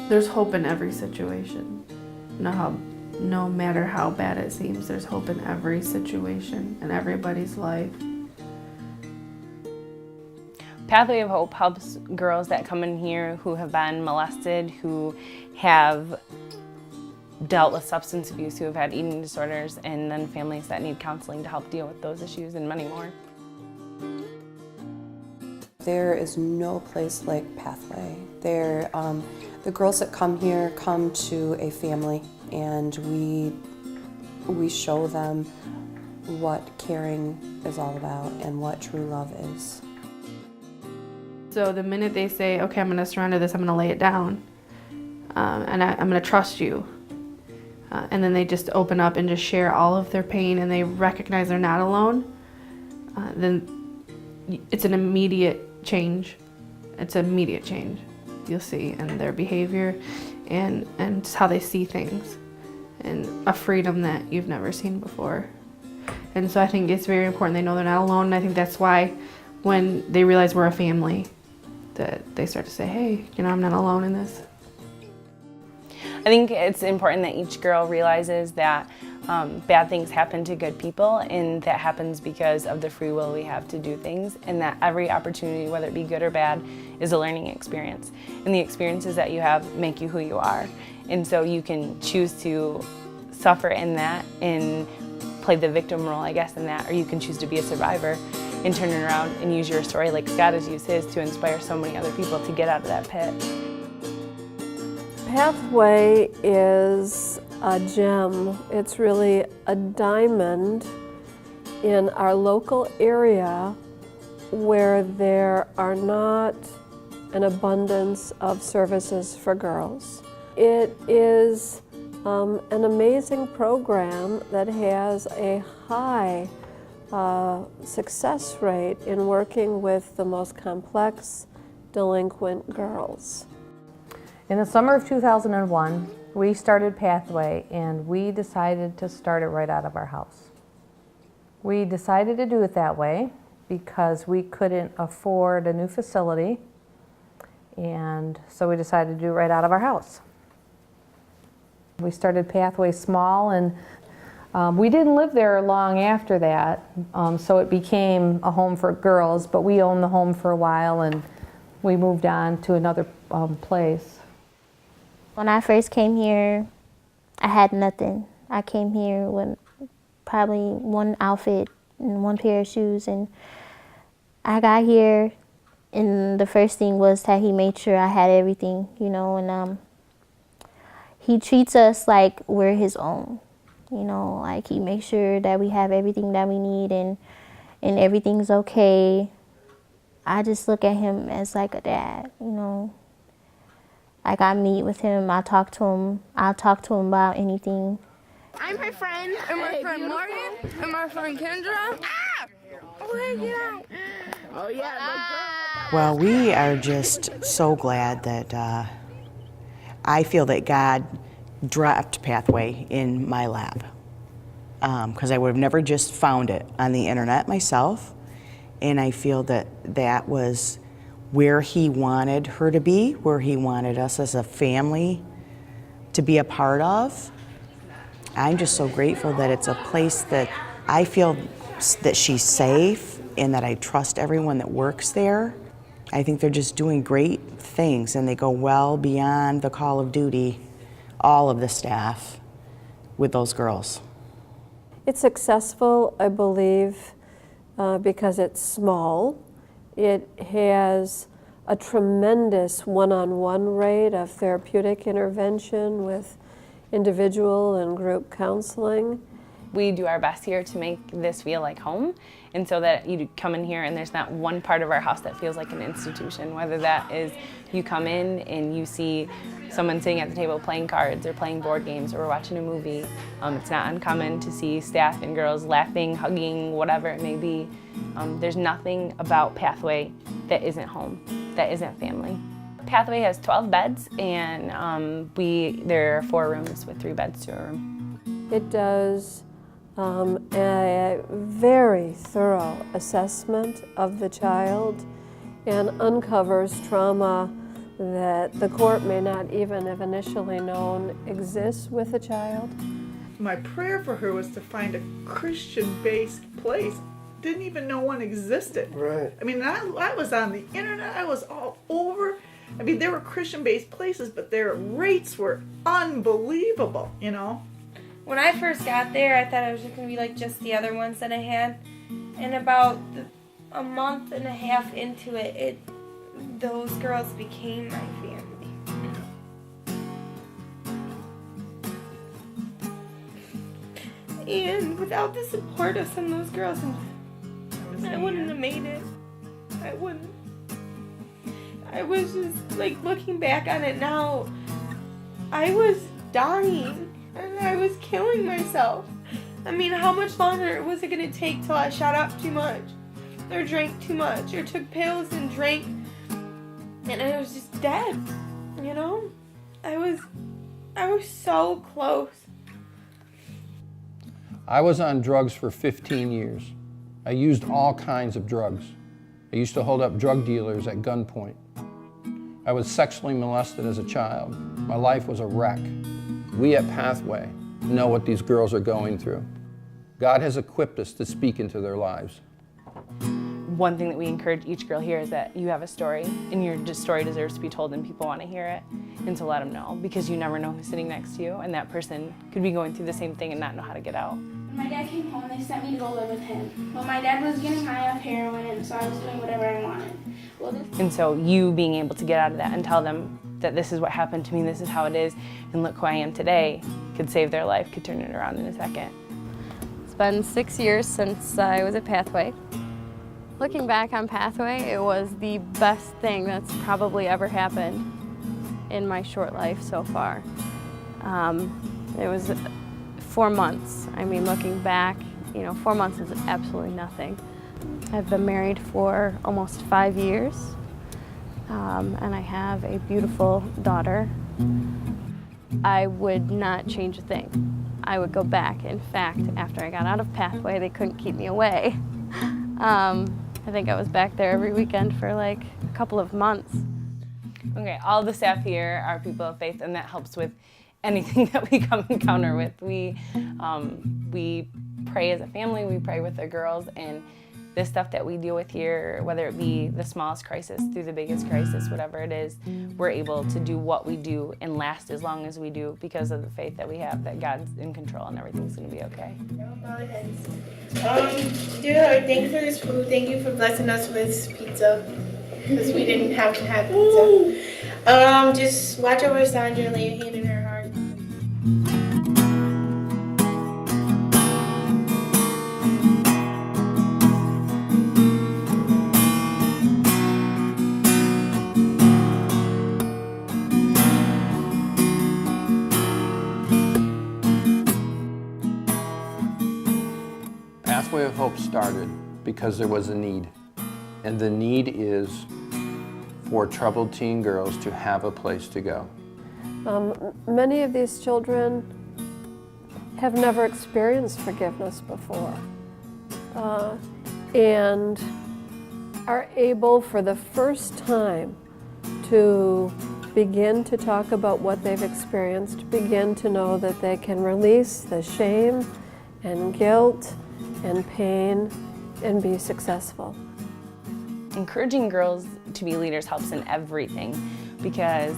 There's hope in every situation. No matter how bad it seems, there's hope in every situation, in everybody's life. Pathway of Hope helps girls that come in here who have been molested, who have dealt with substance abuse, who have had eating disorders, and then families that need counseling to help deal with those issues and many more. There is no place like Pathway. The girls that come here come to a family, and we show them what caring is all about and what true love is. So the minute they say, okay, I'm going to surrender this, I'm going to lay it down, and I'm going to trust you, and then they just open up and just share all of their pain, and they recognize they're not alone, then it's an immediate change. It's an immediate change you'll see in their behavior and just how they see things, and a freedom that you've never seen before. And so I think it's very important they know they're not alone, and I think that's why when they realize we're a family, that they start to say, hey, I'm not alone in this. I think it's important that each girl realizes that bad things happen to good people, and that happens because of the free will we have to do things, and that every opportunity, whether it be good or bad, is a learning experience. And the experiences that you have make you who you are. And so you can choose to suffer in that and play the victim role, I guess, in that, or you can choose to be a survivor and turn it around and use your story like Scott has used his to inspire so many other people to get out of that pit. Pathway is a gem. It's really a diamond in our local area where there are not an abundance of services for girls. It is an amazing program that has a high success rate in working with the most complex delinquent girls. In the summer of 2001, we started Pathway, and we decided to start it right out of our house. We decided to do it that way because we couldn't afford a new facility, and so we decided to do it right out of our house. We started Pathway small, and we didn't live there long after that, so it became a home for girls, but we owned the home for a while, and we moved on to another place. When I first came here, I had nothing. I came here with probably one outfit and one pair of shoes, and I got here, and the first thing was that he made sure I had everything, and he treats us like we're his own, like he makes sure that we have everything that we need and everything's okay. I just look at him as like a dad, Like I meet with him, I'll talk to him about anything. I'm her friend, and my friend Morgan, and my friend Kendra. Ah! Oh, yeah. Oh, yeah. Well, we are just so glad that I feel that God dropped Pathway in my lap, because I would have never just found it on the internet myself, and I feel that that was where he wanted her to be, where he wanted us as a family to be a part of. I'm just so grateful that it's a place that I feel that she's safe and that I trust everyone that works there. I think they're just doing great things, and they go well beyond the call of duty, all of the staff, with those girls. It's successful, I believe, because it's small. It has a tremendous one-on-one rate of therapeutic intervention with individual and group counseling. We do our best here to make this feel like home, and so that you come in here and there's not one part of our house that feels like an institution, whether that is you come in and you see someone sitting at the table playing cards or playing board games or we're watching a movie. It's not uncommon to see staff and girls laughing, hugging, whatever it may be. There's nothing about Pathway that isn't home, that isn't family. Pathway has 12 beds, and there are 4 rooms with 3 beds to a room. It does a very thorough assessment of the child and uncovers trauma that the court may not even have initially known exists with a child. My prayer for her was to find a Christian-based place. Didn't even know one existed. Right. I mean, I was on the internet. I was all over. I mean, there were Christian-based places, but their rates were unbelievable, you know? When I first got there, I thought I was just going to be like just the other ones that I had. And about a month and a half into it, those girls became my family. And without the support of some of those girls, I wouldn't have made it. I wouldn't. I was just, like, looking back on it now, I was dying and I was killing myself. I mean, how much longer was it going to take till I shot up too much or drank too much or took pills and drank and I was just dead, you know? I was so close. I was on drugs for 15 years. I used all kinds of drugs. I used to hold up drug dealers at gunpoint. I was sexually molested as a child. My life was a wreck. We at Pathway know what these girls are going through. God has equipped us to speak into their lives. One thing that we encourage each girl here is that you have a story, and your story deserves to be told, and people want to hear it, and to let them know, because you never know who's sitting next to you, and that person could be going through the same thing and not know how to get out. My dad came home and they sent me to go live with him. But my dad was getting high off heroin, and so I was doing whatever I wanted. And so you being able to get out of that and tell them that this is what happened to me, this is how it is, and look who I am today, could save their life, could turn it around in a second. It's been 6 years since I was at Pathway. Looking back on Pathway, it was the best thing that's probably ever happened in my short life so far. It was 4 months. I mean, looking back, 4 months is absolutely nothing. I've been married for almost 5 years, and I have a beautiful daughter. I would not change a thing. I would go back. In fact, after I got out of Pathway, they couldn't keep me away. I think I was back there every weekend for like a couple of months. Okay, all the staff here are people of faith, and that helps with anything that we come encounter with. We pray as a family, we pray with the girls, and this stuff that we deal with here, whether it be the smallest crisis through the biggest crisis, whatever it is, we're able to do what we do and last as long as we do because of the faith that we have that God's in control and everything's going to be okay. Dear Lord, thank you for this food. Thank you for blessing us with pizza because we didn't have to have pizza. Just watch over Sandra and lay your hand in her heart. Pathway of Hope started because there was a need. And the need is for troubled teen girls to have a place to go. Many of these children have never experienced forgiveness before and are able for the first time to begin to talk about what they've experienced, begin to know that they can release the shame and guilt and pain and be successful. Encouraging girls to be leaders helps in everything because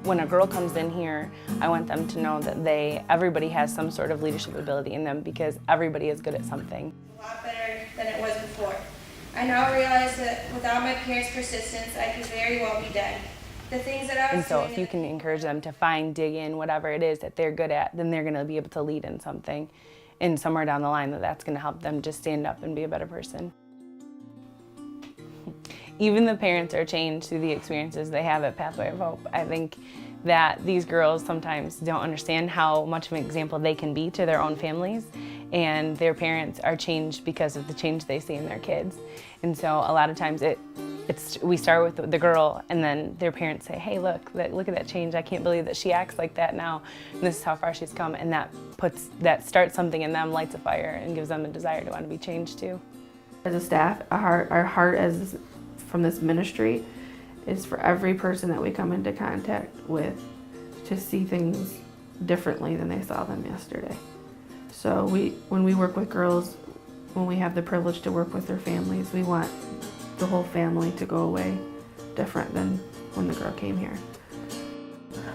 when a girl comes in here, I want them to know that everybody has some sort of leadership ability in them because everybody is good at something. A lot better than it was before. I now realize that without my parents' persistence, I could very well be dead. The things that I was And so doing if you can encourage them to dig in, whatever it is that they're good at, then they're going to be able to lead in something. And somewhere down the line that's going to help them just stand up and be a better person. Even the parents are changed through the experiences they have at Pathway of Hope. I think that these girls sometimes don't understand how much of an example they can be to their own families, and their parents are changed because of the change they see in their kids. And so a lot of times we start with the girl, and then their parents say, hey, look at that change. I can't believe that she acts like that now, and this is how far she's come. And that starts something in them, lights a fire, and gives them a desire to want to be changed too. As a staff, our heart from this ministry is for every person that we come into contact with to see things differently than they saw them yesterday. So when we work with girls, when we have the privilege to work with their families, we want the whole family to go away different than when the girl came here.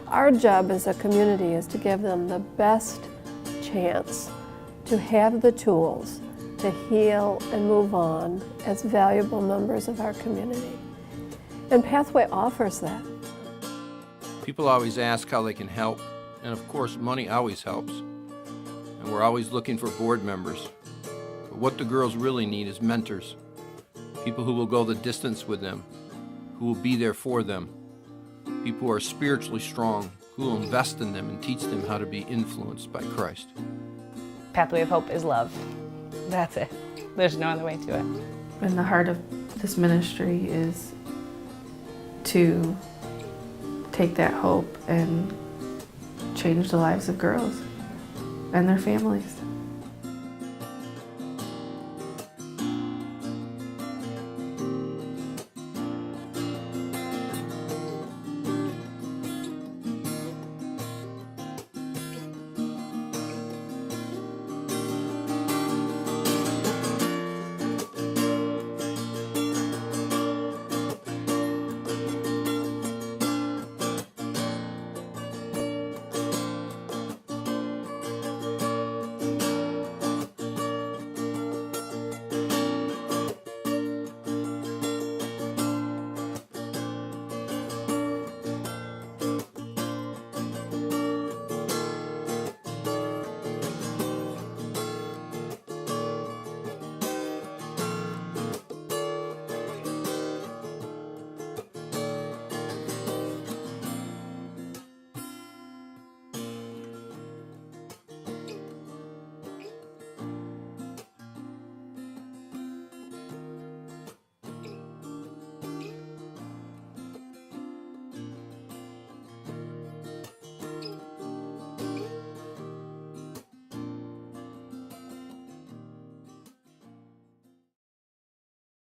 Our job as a community is to give them the best chance to have the tools to heal and move on as valuable members of our community. And Pathway offers that. People always ask how they can help, and of course money always helps. And we're always looking for board members. But what the girls really need is mentors. People who will go the distance with them, who will be there for them. People who are spiritually strong, who will invest in them and teach them how to be influenced by Christ. Pathway of Hope is love. That's it. There's no other way to it. And the heart of this ministry is to take that hope and change the lives of girls and their families.